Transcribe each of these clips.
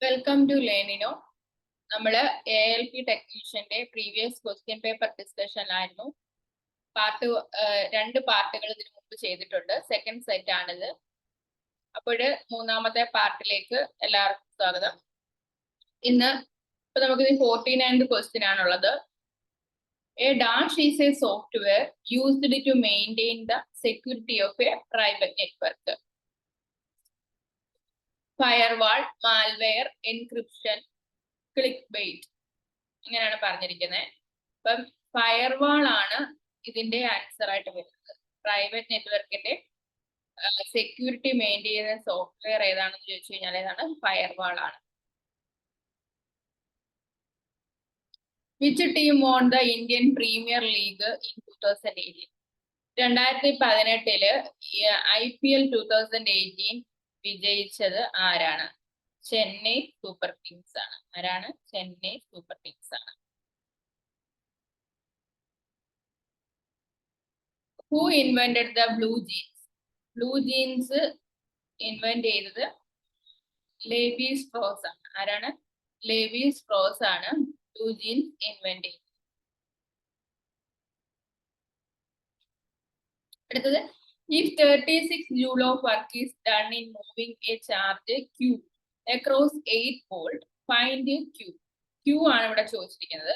Welcome to ലേണിനോ. നമ്മള് ALP ടെക്നീഷ്യന്റെ പ്രീവിയസ് ക്വസ്റ്റ്യൻ പേപ്പർ ഡിസ്കഷനിലായിരുന്നു. രണ്ട് പാർട്ടുകൾ ഇതിനു മുമ്പ് ചെയ്തിട്ടുണ്ട്. സെക്കൻഡ് സെറ്റ് ആണിത്. അപ്പോൾ മൂന്നാമത്തെ പാർട്ടിലേക്ക് എല്ലാവർക്കും സ്വാഗതം. ഇന്ന് ഇപ്പൊ നമുക്ക് 49th ക്വസ്റ്റ്യൻ ആണുള്ളത്. A dash is a software used to maintain the security of a private network. Firewall, malware, encryption, click bait ഇങ്ങനെയാണ് പറഞ്ഞിരിക്കുന്നത്. അപ്പം ഫയർവാൾ ആണ് ഇതിന്റെ ആൻസർ ആയിട്ട് വരുന്നത്. പ്രൈവറ്റ് നെറ്റ്വർക്കിന്റെ സെക്യൂരിറ്റി മെയിൻറ്റെയിൻ ചെയ്യുന്ന സോഫ്റ്റ്വെയർ ഏതാണെന്ന് ചോദിച്ചു കഴിഞ്ഞാൽ ഏതാണ്? ഫയർവാൾ ആണ്. Which team won the Indian premier league in 2018? 2018 IPL 2018 വിജയിച്ചത് ആരാണ്? ചെന്നൈ സൂപ്പർ കിങ്സ് ആണ്. ആരാണ്? ചെന്നൈ സൂപ്പർ കിങ്സ് ആണ്. Who invented the blue jeans? Blue jeans invent ചെയ്തത് ലേവി സ്ട്രോസ് ആണ്. ആരാണ്? ലേവി സ്ട്രോസ് ആണ് ബ്ലൂ ജീൻസ് ഇൻവെന്റ് ചെയ്തത്. അടുത്തത്, if 36 joule of work is done in moving a charge Q across 8 volt, find Q. Q ആണ് ഇവിടെ ചോദിച്ചിരിക്കുന്നത്.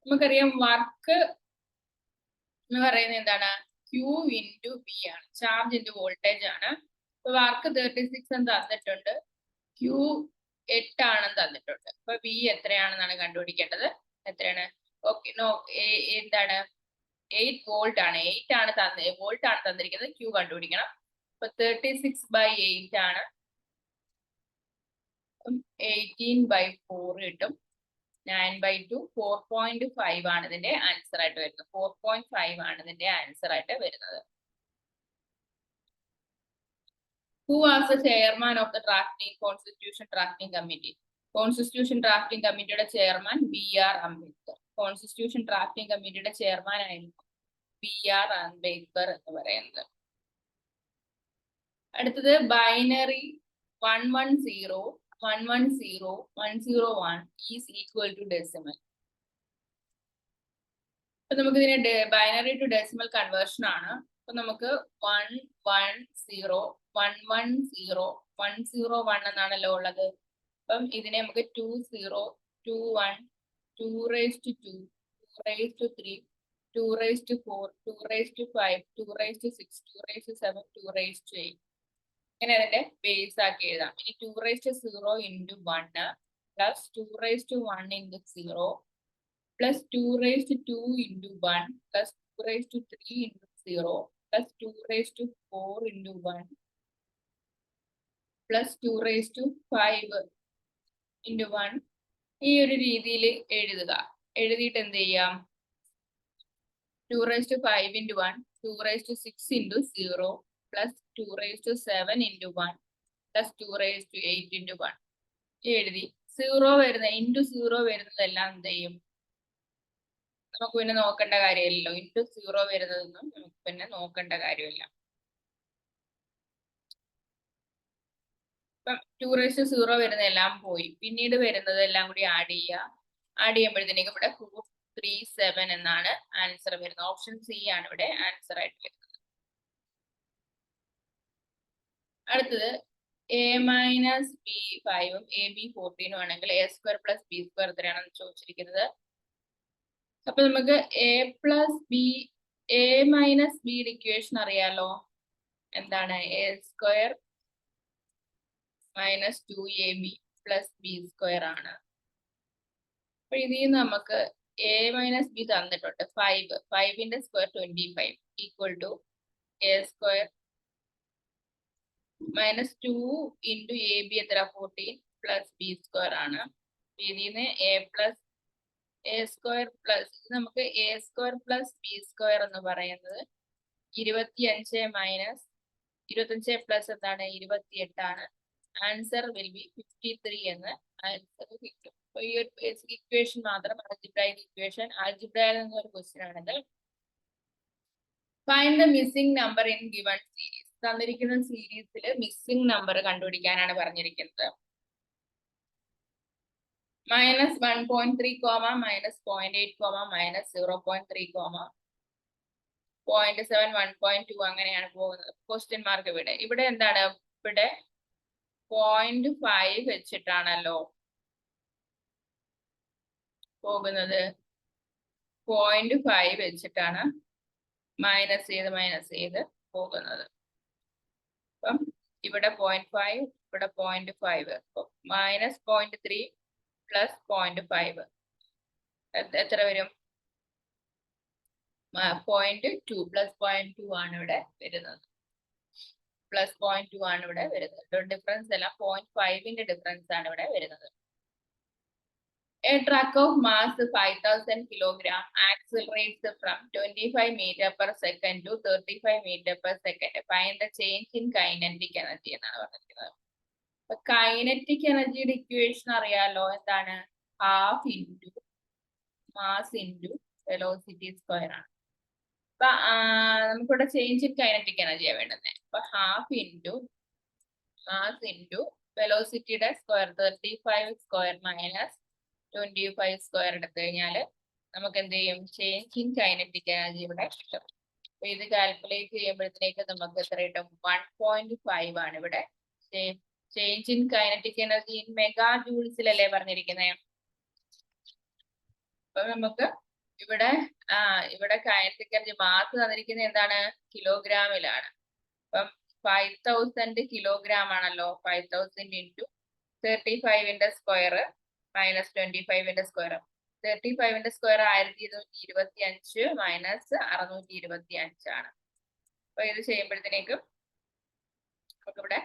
നമുക്കറിയാം വർക്ക് എന്ന് പറയുന്നത് എന്താണ്? Q into V ആണ്. ചാർജ് ഇൻറ്റു വോൾട്ടേജ് ആണ്. ഇപ്പൊ വർക്ക് 36 എന്ന് തന്നിട്ടുണ്ട്, Q 8 ആണെന്ന് തന്നിട്ടുണ്ട്. അപ്പൊ V എത്രയാണെന്നാണ് കണ്ടുപിടിക്കേണ്ടത്. എത്രയാണ്? ഓക്കെ, എന്താണ്? 8 വോൾട്ട് ആണ്. 8 ആണ് വോൾട്ട് ആണ് തന്നിരിക്കുന്നത്. Q കണ്ടുപിടിക്കണം. അപ്പൊ 36/8 ആണ്. 18/4 കിട്ടും. 9/2 4.5 ആണ് ഇതിന്റെ ആൻസർ ആയിട്ട് വരുന്നത്. 4.5 ആണ് ഇതിന്റെ ആൻസർ ആയിട്ട് വരുന്നത്. Who was the chairman of the Constitution Drafting Committee? Constitution drafting കമ്മിറ്റിയുടെ chairman BR Ambedkar. Constitution drafting കമ്മിറ്റിയുടെ ചെയർമാൻ ആയിരുന്നു BR അംബേദ്കർ എന്ന് പറയുന്നത്. അടുത്തത്, binary 110 110 101 is equal to decimal. അപ്പൊ നമുക്ക് ഇതിനെ ബൈനറി ടു ഡെസിമൽ കൺവേർഷൻ ആണ്. അപ്പൊ നമുക്ക് 110 110 101 എന്നാണല്ലോ ഉള്ളത്. അപ്പം ഇതിനെ നമുക്ക് 20 21 2 raised to 2 2 raised to 3 2 raised to 4 2 raised to 5 2 raised to 6 2 raised to 7 2 raised to 8 ഇങ്ങനെ അതിന്റെ ബേസ് ആക്കി എഴുതാം. ഇനി 2 raised to 0 into 1 plus 2 raised to 1 into 0 plus 2 raised to 2 into 1 plus 2 raised to 3 into 0 plus 2 raised to 4 into 1 plus 2 raised to 5 into 1. ഈ ഒരു രീതിയിൽ എഴുതുക. എഴുതിയിട്ട് എന്ത് ചെയ്യാം? 2 raised to 5 into 1 2 raised to 6 into 0 plus 2 raised to 7 into 1 plus 2 raised to 8 into 1 എഴുതി. 0 വരുന്ന into 0 വരുന്നതെല്ലാം എന്ത് ചെയ്യും? നമുക്ക് പിന്നെ നോക്കേണ്ട കാര്യമില്ലല്ലോ. ഇൻറ്റു 0 വരുന്നതൊന്നും നമുക്ക് പിന്നെ നോക്കേണ്ട കാര്യമില്ല. ഇപ്പം 2 raised to 0 വരുന്നതെല്ലാം പോയി. പിന്നീട് വരുന്നതെല്ലാം കൂടി ആഡ് ചെയ്യുക. ആഡ് ചെയ്യുമ്പോഴത്തേക്ക് ഇവിടെ 437 എന്നാണ് ആൻസർ വരുന്നത്. ഓപ്ഷൻ സി ആണ് ഇവിടെ ആൻസർ ആയിട്ട് വരുന്നത്. അടുത്തത്, A-B5 AB14 ആണെങ്കിൽ A² + B² എത്രയാണെന്ന് ചോദിച്ചിരിക്കുന്നത്. അപ്പൊ നമുക്ക് A-B ഇക്വേഷൻ അറിയാലോ. എന്താണ്? A² - 2AB + B² ആണ്. അപ്പൊ ഇതിൽ നിന്ന് നമുക്ക് A - B തന്നിട്ടുണ്ട് 5ന്റെ square 25 equal to A² - 2 into AB എത്ര? 14 plus B² ആണ്. ഇതിൽ നിന്ന് A² പ്ലസ് നമുക്ക് A² + B² എന്ന് പറയുന്നത് 25 പ്ലസ് എന്താണ്? 28 ആണ്. ആൻസർ വിൽ ബി 53 എന്ന് ആൻസർ കിട്ടും. അപ്പൊ ഈ ഒരു ബേസിക് ഇക്വേഷൻ മാത്രം ആൽജിബ്രൈക് ഇക്വേഷൻ, ആൽജിബ്രയിൽ നിന്നൊരു ക്വസ്റ്റ്യൻ ആണിത്. Find the missing number in given series. തന്നിരിക്കുന്ന സീരീസിൽ മിസ്സിംഗ് നമ്പർ കണ്ടുപിടിക്കാനാണ് പറഞ്ഞിരിക്കുന്നത്. minus 1.3 comma minus 0.8 comma minus 0.3 comma 0.7 1.2 അങ്ങനെയാണ് പോകുന്നത്. ക്വസ്റ്റ്യൻ മാർക്ക് ഇവിടെ എന്താണ്, ഇവിടെ 0.5 വെച്ചിട്ടാണല്ലോ പോകുന്നത്. 0.5 വെച്ചിട്ടാണ് മൈനസ് ചെയ്ത് പോകുന്നത്. അപ്പം ഇവിടെ 0.5, ഇവിടെ 0.5, minus 0.3 plus 0.5 എത്ര വരും? 0.2 plus 0.2 ആണ് ഇവിടെ വരുന്നത്. പ്ലസ് 0.2 ആണ് ഇവിടെ വരുന്നത്. ഡിഫറൻസ് എല്ലാം 0.5ന്റെ ഡിഫറൻസ് ആണ് ഇവിടെ വരുന്നത്. A truck of mass 5,000 kilogram accelerates from 25 meter per second to 35 meter per second. Find the change in kinetic energy എന്നാണ് പറഞ്ഞിരിക്കുന്നത്. അപ്പൊ കൈനറ്റിക് എനർജിയുടെ ഇക്വേഷൻ അറിയാലോ, എന്താണ്? Half into mass into velocity square ആണ്. അപ്പൊ നമുക്കിവിടെ ചേഞ്ച് ഇൻ കൈനറ്റിക് എനർജിയാണ് വേണ്ടുന്നത്. അപ്പൊ ഹാഫ് ഇൻറ്റു മാസ് ഇൻറ്റു വെലോസിറ്റിയുടെ സ്ക്വയർ 35 സ്ക്വയർ മൈനസ് 25 സ്ക്വയർ എടുത്തു കഴിഞ്ഞാൽ നമുക്ക് എന്ത് ചെയ്യും? ചേഞ്ച് ഇൻ കൈനറ്റിക് എനർജി ഇവിടെ കിട്ടും. അപ്പൊ ഇത് കാൽക്കുലേറ്റ് ചെയ്യുമ്പോഴത്തേക്ക് നമുക്ക് എത്ര കിട്ടും? 1.5 ആണ് ഇവിടെ change in kinetic energy in mega ജൂൾസിലല്ലേ പറഞ്ഞിരിക്കുന്നത്. അപ്പൊ നമുക്ക് ഇവിടെ കൈനറ്റിക് എനർജി മാസ് തന്നിരിക്കുന്നത് എന്താണ്? കിലോഗ്രാമിലാണ്. അപ്പം 5000 കിലോഗ്രാം ആണല്ലോ. 5000 ഇൻറ്റു 35ന്റെ സ്ക്വയർ മൈനസ് 25ന്റെ സ്ക്വയർ. 35ന്റെ സ്ക്വയർ 1225 മൈനസ് 625 ആണ്. അപ്പൊ ഇത് ചെയ്യുമ്പോഴത്തേക്കും നമുക്കിവിടെ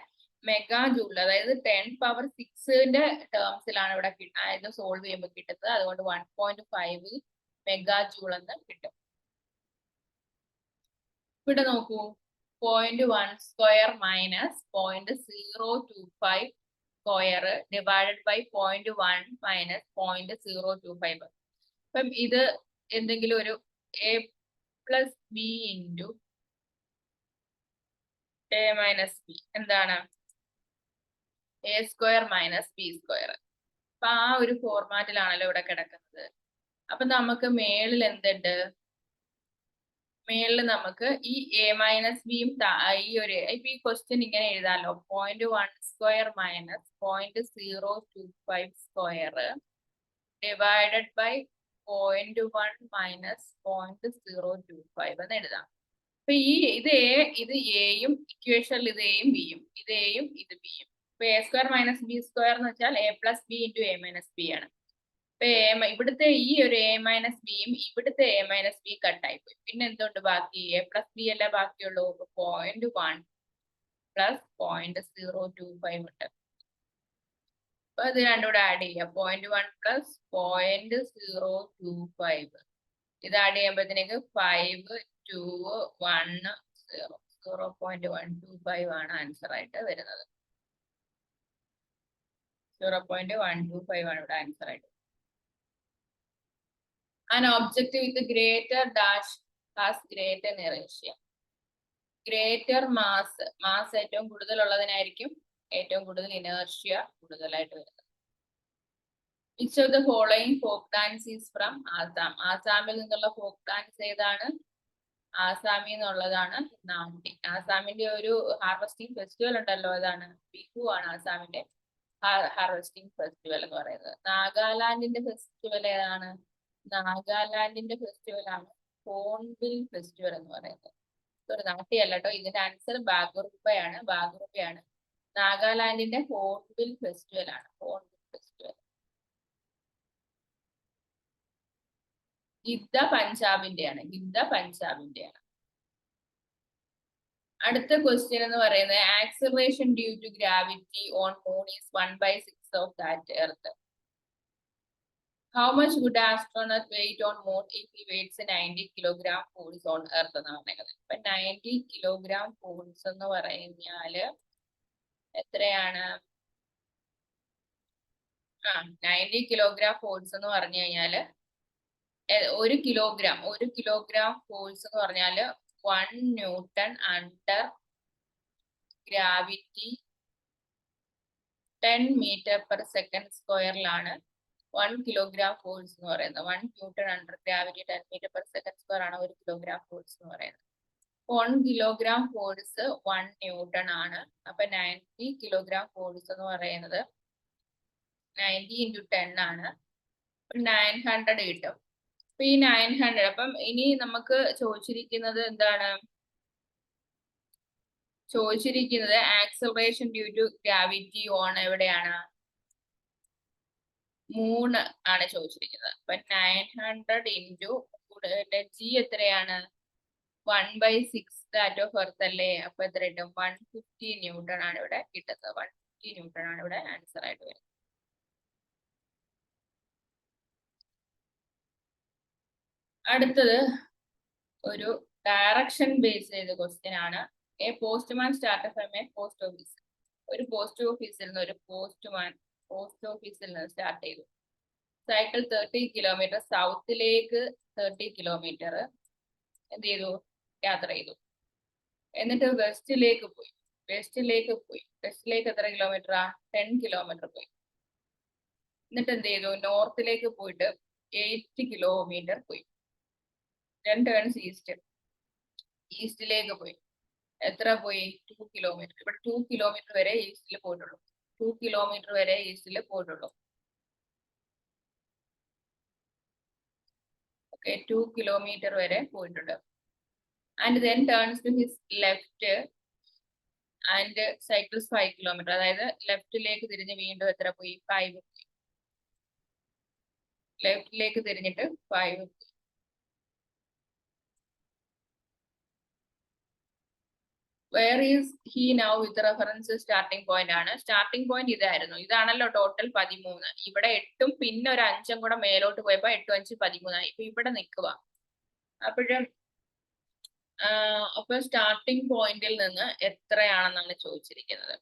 മെഗാ ജൂൾ, അതായത് 10 പവർ 6ന്റെ ടേംസിലാണ് ഇവിടെ ഇത് സോൾവ് ചെയ്യുമ്പോൾ കിട്ടുന്നത്. അതുകൊണ്ട് 1.5 മെഗാ ജൂൾ എന്ന് കിട്ടും. ഇവിടെ നോക്കൂ, 0.1 square minus 0.025 square divided by 0.1 minus 0.025. അപ്പം ഇത് എന്തെങ്കിലും ഒരു a plus b into a minus b, എന്താണ്? a square minus b square. അപ്പൊ ആ ഒരു ഫോർമാറ്റിലാണല്ലോ ഇവിടെ കിടക്കുന്നത്. അപ്പൊ നമുക്ക് മേളിൽ എന്തുണ്ട്? മേളിൽ നമുക്ക് ഈ a മൈനസ് ബിയും ഇപ്പൊ ഈ ക്വസ്റ്റ്യൻ ഇങ്ങനെ എഴുതാലോ, 0.1 square minus 0.025 square divided by 0.1 minus 0.025 എന്ന് എഴുതാം. അപ്പൊ ഇത് എയും ഇക്വേഷനിൽ ഇത് എയും ബിയും, ഇത് എയും ഇത് ബിയും. അപ്പൊ a square minus b square എന്ന് വെച്ചാൽ a plus b into a minus B ആണ്. അപ്പൊ ഇവിടുത്തെ ഈ ഒരു a മൈനസ് ബിയും ഇവിടുത്തെ a മൈനസ് ബി കട്ടായി പോയി. പിന്നെ എന്തുകൊണ്ട് ബാക്കി? a പ്ലസ് ബി അല്ലേ ബാക്കിയുള്ളൂ. 0.1 പ്ലസ് 0.025 ഉണ്ട്. അപ്പൊ ഇത് രണ്ടുകൂടെ ആഡ് ചെയ്യാം. 0.1 പ്ലസ് 0.025 ഇത് ആഡ് ചെയ്യുമ്പോഴത്തേക്ക് 5 2 1 0 0.125 ആണ് ആൻസർ ആയിട്ട് വരുന്നത്. 0.125 ആണ് ഇവിടെ ആൻസർ ആയിട്ട്. An object with greater dash has greater inertia. Greater mass ഏറ്റവും കൂടുതലുള്ളതിനായിരിക്കും ഏറ്റവും കൂടുതൽ ഇനേർഷ്യ കൂടുതലായിട്ട് വരുന്നത്. Which of the following folk dance is from Assam? ആസാമിൽ നിന്നുള്ള ഫോക്ക് ഡാൻസ് ഏതാണ്? ആസാമിൽ നിന്നുള്ളതാണ് നാട്ടി. ആസാമിന്റെ ഒരു ഹാർവെസ്റ്റിംഗ് ഫെസ്റ്റിവൽ ഉണ്ടല്ലോ, അതാണ് ബിഹു ആണ് ആസാമിന്റെ ഹാർവെസ്റ്റിംഗ് ഫെസ്റ്റിവൽ എന്ന് പറയുന്നത്. നാഗാലാൻഡിന്റെ ഫെസ്റ്റിവൽ ഏതാണ്? നാഗാലാൻഡിന്റെ ഫെസ്റ്റിവൽ ആണ് ഹോൺബിൽ ഫെസ്റ്റിവൽ എന്ന് പറയുന്നത്. ഒരു നാട്ടിയല്ല കേട്ടോ, ഇതിന്റെ ആൻസർ ബാഗുറുബയാണ്. നാഗാലാൻഡിന്റെ ഹോൺബിൽ ഫെസ്റ്റിവൽ ആണ്. Hornbill festival. ഗിദ്ദ പഞ്ചാബിന്റെയാണ്. അടുത്ത ക്വസ്റ്റ്യൻ എന്ന് പറയുന്നത് acceleration due to gravity on moon is 1/6 of that earth. How much would astronaut weight on moon if he weighs 90 kilogram pounds on earth എന്നാണ് പറയുന്നത്. അപ്പൊ 90 kilogram pounds എന്ന് പറഞ്ഞാല് എത്രയാണ്? 90 kilogram pounds എന്ന് പറഞ്ഞു കഴിഞ്ഞാല് 1 kilogram force എന്ന് പറഞ്ഞാല് 1 Newton under gravity 10 meter per second സ്ക്വയറിലാണ് 1 കിലോഗ്രാം ഫോഴ്സ് എന്ന് പറയുന്നത് 1 newton under gravity 10 metre per second square ആണ് 1 കിലോഗ്രാം ഫോഴ്സ് എന്ന് പറയുന്നത്. 1 കിലോഗ്രാം ഫോഴ്സ് 1 ന്യൂട്ടൺ ആണ്. അപ്പൊ 90 കിലോഗ്രാം ഫോഴ്സ് എന്ന് പറയുന്നത് 90 into 10 ആണ്. 900 കിട്ടും. അപ്പൊ ഈ 900 അപ്പം ഇനി നമുക്ക് ചോദിച്ചിരിക്കുന്നത് എന്താണ്? ചോദിച്ചിരിക്കുന്നത് acceleration due to gravity on എവിടെയാണ്? 3 ആണ് ചോദിച്ചിരിക്കുന്നത്. അപ്പൊ 900 into ജി എത്രയാണ്? 1/6 ദാറ്റ് ഓഫ് എർത്ത് അല്ലേ? അപ്പൊ എത്ര കിട്ടും? 150 ന്യൂട്ടൺ ആണ് ഇവിടെ കിട്ടുന്നത്. 150 ന്യൂട്ടൺ ആണ് ഇവിടെ ആൻസർ ആയിട്ട് വരുന്നത്. അടുത്തത് ഒരു ഡയറക്ഷൻ ബേസ് ചെയ്ത ക്വസ്റ്റ്യൻ ആണ്. A postman start from A post office. ഒരു പോസ്റ്റ് ഓഫീസിൽ നിന്ന് സ്റ്റാർട്ട് ചെയ്തു. സൈക്കിൾ 30 കിലോമീറ്റർ സൗത്തിലേക്ക് 30 കിലോമീറ്റർ എന്ത് ചെയ്തു? യാത്ര ചെയ്തു. എന്നിട്ട് വെസ്റ്റിലേക്ക് പോയി. വെസ്റ്റിലേക്ക് എത്ര കിലോമീറ്ററാ? 10 കിലോമീറ്റർ പോയി. എന്നിട്ട് എന്ത് ചെയ്തു? നോർത്തിലേക്ക് പോയിട്ട് 8 കിലോമീറ്റർ പോയി. 10 ടേൺസ് ഈസ്റ്റിലേക്ക് പോയി. എത്ര പോയി? 2 കിലോമീറ്റർ. ഇവിടെ 2 കിലോമീറ്റർ വരെ ഈസ്റ്റിൽ പോയിട്ടുള്ളൂ. 2 കിലോമീറ്റർ വരെ ഈസ്റ്റിൽ പോയിട്ടുള്ളൂ. ഓക്കെ, 2 കിലോമീറ്റർ വരെ പോയിട്ടുണ്ട്. And then turns to his left and cycles 5 kilometre. അതായത് ലെഫ്റ്റിലേക്ക് തിരിഞ്ഞ് വീണ്ടും എത്ര പോയി? 5 പോയി. ലെഫ്റ്റിലേക്ക് തിരിഞ്ഞിട്ട് 5 പോയി. Where is he now with reference starting point ആണ്. സ്റ്റാർട്ടിംഗ് പോയിന്റ് ഇതായിരുന്നു. ഇതാണല്ലോ ടോട്ടൽ 13. ഇവിടെ 8ഉം പിന്നെ ഒരു 5ഉം കൂടെ മേലോട്ട് പോയപ്പോ 8 5 13 ആയി. ഇപ്പൊ ഇവിടെ നിൽക്കുക. അപ്പൊ സ്റ്റാർട്ടിംഗ് പോയിന്റിൽ നിന്ന് എത്രയാണെന്നാണ് ചോദിച്ചിരിക്കുന്നത്.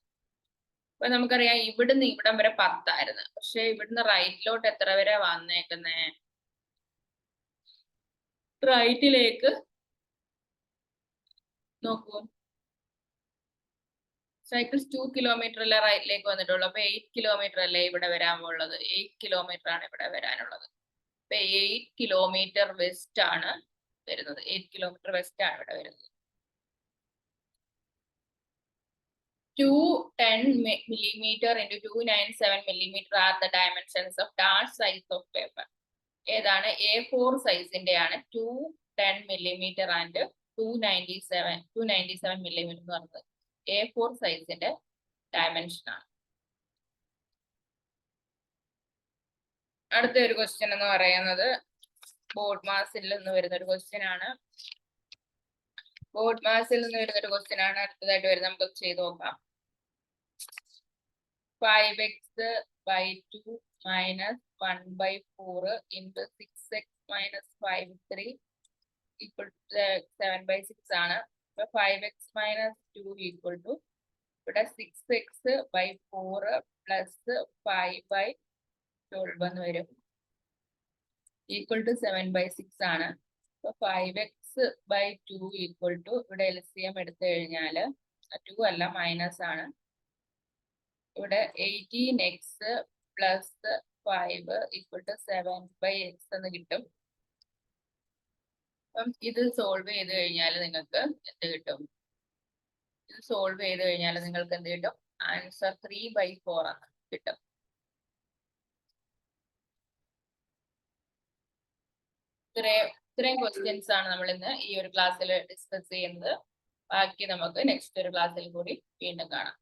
അപ്പൊ നമുക്കറിയാം ഇവിടുന്ന് ഇവിടം വരെ 10 ആയിരുന്നു. പക്ഷെ ഇവിടുന്ന് റൈറ്റിലോട്ട് എത്ര വരെ വന്നേക്കുന്നേ? റൈറ്റിലേക്ക് നോക്കൂ. സൈക്കിൾസ് 2 കിലോമീറ്റർ അല്ലേ റൈറ്റിലേക്ക് വന്നിട്ടുള്ളൂ. അപ്പൊ 8 കിലോമീറ്റർ അല്ലേ ഇവിടെ വരാനുള്ളത്? 8 കിലോമീറ്റർ ആണ് ഇവിടെ വരാനുള്ളത്. അപ്പൊ 8 കിലോമീറ്റർ വെസ്റ്റ് ആണ് വരുന്നത്. 8 കിലോമീറ്റർ വെസ്റ്റ് ആണ് ഇവിടെ വരുന്നത്. 210 millimeter into 297 millimeter are the dimensions of dash size of paper. ഏതാണ്? A4 സൈസിന്റെ ആണ് 210 millimeter and 297 millimeter എന്ന് പറയുന്നത്. A4 സൈസിന്റെ ഡയമെൻഷൻ ആണ്. അടുത്ത ഒരു ക്വസ്റ്റ്യൻ എന്ന് പറയുന്നത് ബോർഡ് മാസിൽ നിന്ന് വരുന്ന ഒരു ക്വസ്റ്റ്യൻ ആണ്. അടുത്തതായിട്ട് വരുന്നത് നമുക്ക് ചെയ്ത് നോക്കാം. 5x/2 minus 1/4 into 6x minus 5/3 equal to 7/6 ആണ്. 5x minus 2 equal to ഇവിടെ 6x/4 plus 5/12 എന്ന് വരും. ഈക്വൽ ടു 7/6 ആണ്. 5x/2 ഈക്വൽ ടു ഇവിടെ LCM എടുത്തു കഴിഞ്ഞാൽ 2 അല്ല മൈനസ് ആണ്. ഇവിടെ 18x plus 5 equal to 7/x എന്ന് കിട്ടും. അപ്പം ഇത് സോൾവ് ചെയ്ത് കഴിഞ്ഞാൽ നിങ്ങൾക്ക് എന്ത് കിട്ടും? ആൻസർ 3/4 ആണ് കിട്ടും. ഇത്രയും ക്വസ്റ്റ്യൻസ് ആണ് നമ്മൾ ഇന്ന് ഈ ഒരു ക്ലാസ്സിൽ ഡിസ്കസ് ചെയ്യുന്നത്. ബാക്കി നമുക്ക് നെക്സ്റ്റ് ഒരു ക്ലാസ്സിൽ കൂടി വീണ്ടും കാണാം.